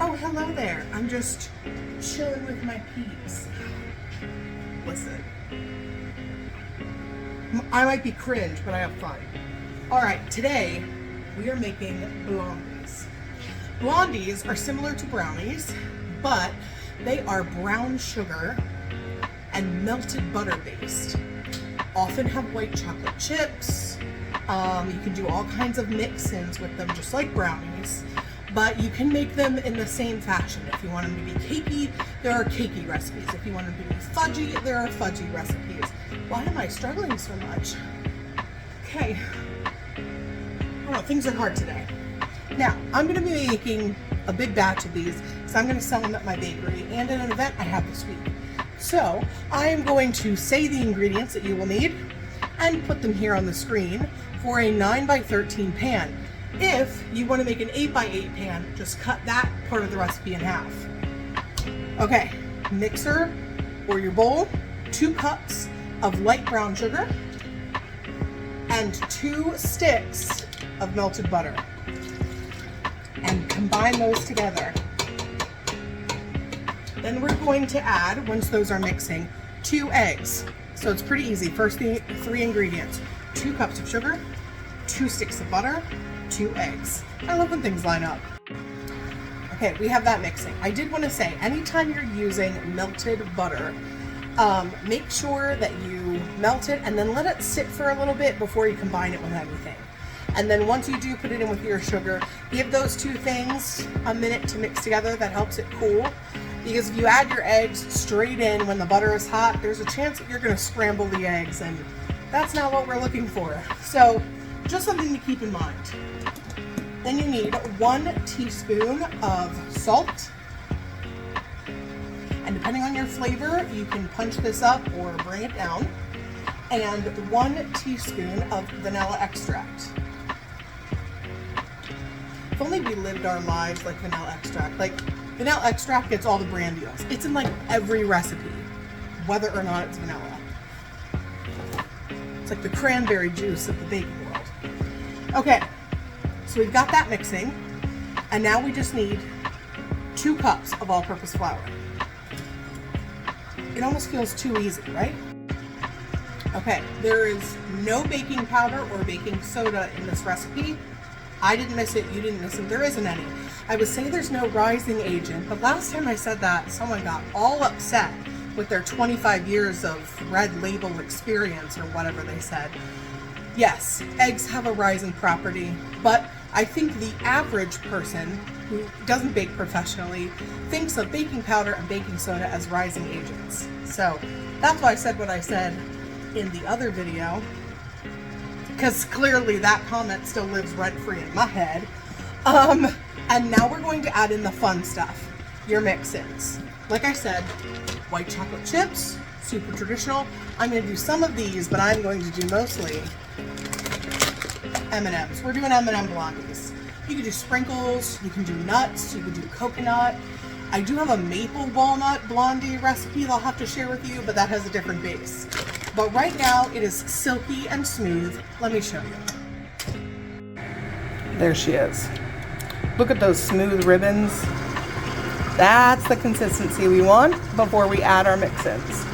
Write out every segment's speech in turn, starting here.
Oh, hello there. I'm just chilling with my peeps. Listen, I might be cringe, but I have fun. All right, today we are making blondies. Blondies are similar to brownies, but they are brown sugar and melted butter based. Often have white chocolate chips. You can do all kinds of mix-ins with them, just like brownies. But you can make them in the same fashion. If you want them to be cakey, there are cakey recipes. If you want them to be fudgy, there are fudgy recipes. Why am I struggling so much? Okay. I don't know, things are hard today. Now, I'm gonna be making a big batch of these, so I'm gonna sell them at my bakery and at an event I have this week. So, I am going to say the ingredients that you will need and put them here on the screen for a 9x13 pan. If you want to make an 8x8 pan, just cut that part of the recipe in half. Okay, mixer or your bowl, 2 cups of light brown sugar and 2 sticks of melted butter. And combine those together. Then we're going to add, once those are mixing, 2 eggs. So it's pretty easy. First 3 ingredients, 2 cups of sugar, 2 sticks of butter, 2 eggs. I love when things line up. Okay, we have that mixing. I did want to say, anytime you're using melted butter, make sure that you melt it and then let it sit for a little bit before you combine it with anything. And then once you do put it in with your sugar, give those 2 things a minute to mix together. That helps it cool. Because if you add your eggs straight in when the butter is hot, there's a chance that you're going to scramble the eggs, and that's not what we're looking for. So just something to keep in mind. Then you need 1 teaspoon of salt. And depending on your flavor, you can punch this up or bring it down. And 1 teaspoon of vanilla extract. If only we lived our lives like vanilla extract. Like, vanilla extract gets all the brand deals. It's in like every recipe, whether or not it's vanilla. It's like the cranberry juice of the baking world. Okay, so we've got that mixing, and now we just need 2 cups of all-purpose flour. It almost feels too easy, right? Okay, there is no baking powder or baking soda in this recipe. I didn't miss it, you didn't miss it, there isn't any. I would say there's no rising agent, but last time I said that, someone got all upset with their 25 years of red label experience or whatever they said. Yes, eggs have a rising property, but I think the average person who doesn't bake professionally thinks of baking powder and baking soda as rising agents. So that's why I said what I said in the other video, because clearly that comment still lives rent-free in my head. And now we're going to add in the fun stuff, your mix-ins. Like I said, white chocolate chips, super traditional. I'm going to do some of these, but I'm going to do mostly M&Ms. We're doing M&M blondies. You can do sprinkles, you can do nuts, you can do coconut. I do have a maple walnut blondie recipe that I'll have to share with you, but that has a different base. But right now it is silky and smooth. Let me show you. There she is. Look at those smooth ribbons. That's the consistency we want before we add our mix-ins.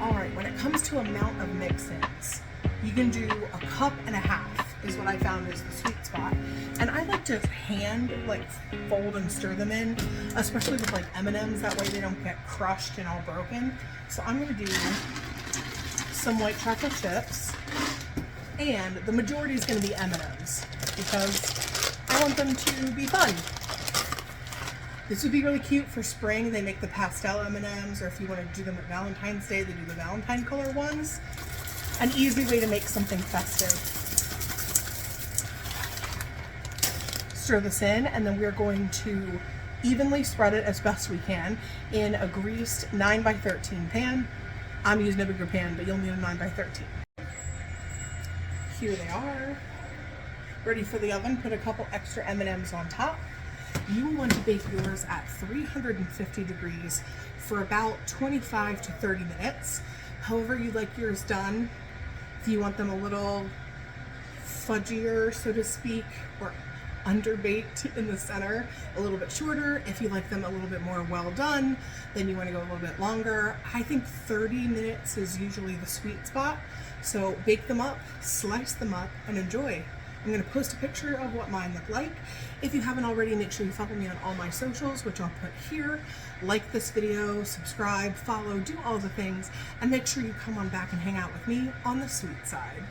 All right, when it comes to amount of mix-ins, you can do 1.5 cups is what I found is the sweet spot. And I like to hand fold and stir them in, especially with like M&Ms, that way they don't get crushed and all broken. So I'm gonna do some white chocolate chips, and the majority is gonna be M&Ms because I want them to be fun. This would be really cute for spring. They make the pastel M&Ms, or if you want to do them at Valentine's Day, they do the Valentine color ones. An easy way to make something festive. Stir this in, and then we're going to evenly spread it as best we can in a greased 9x13 pan. I'm using a bigger pan, but you'll need a 9x13. Here they are. Ready for the oven. Put a couple extra M&Ms on top. You will want to bake yours at 350 degrees for about 25 to 30 minutes. However you like yours done. If you want them a little fudgier, so to speak, or underbaked in the center, a little bit shorter. If you like them a little bit more well done, then you want to go a little bit longer. I think 30 minutes is usually the sweet spot. So bake them up, slice them up, and enjoy. I'm going to post a picture of what mine look like. If you haven't already, make sure you follow me on all my socials, which I'll put here. Like this video, subscribe, follow, do all the things, and make sure you come on back and hang out with me on the sweet side.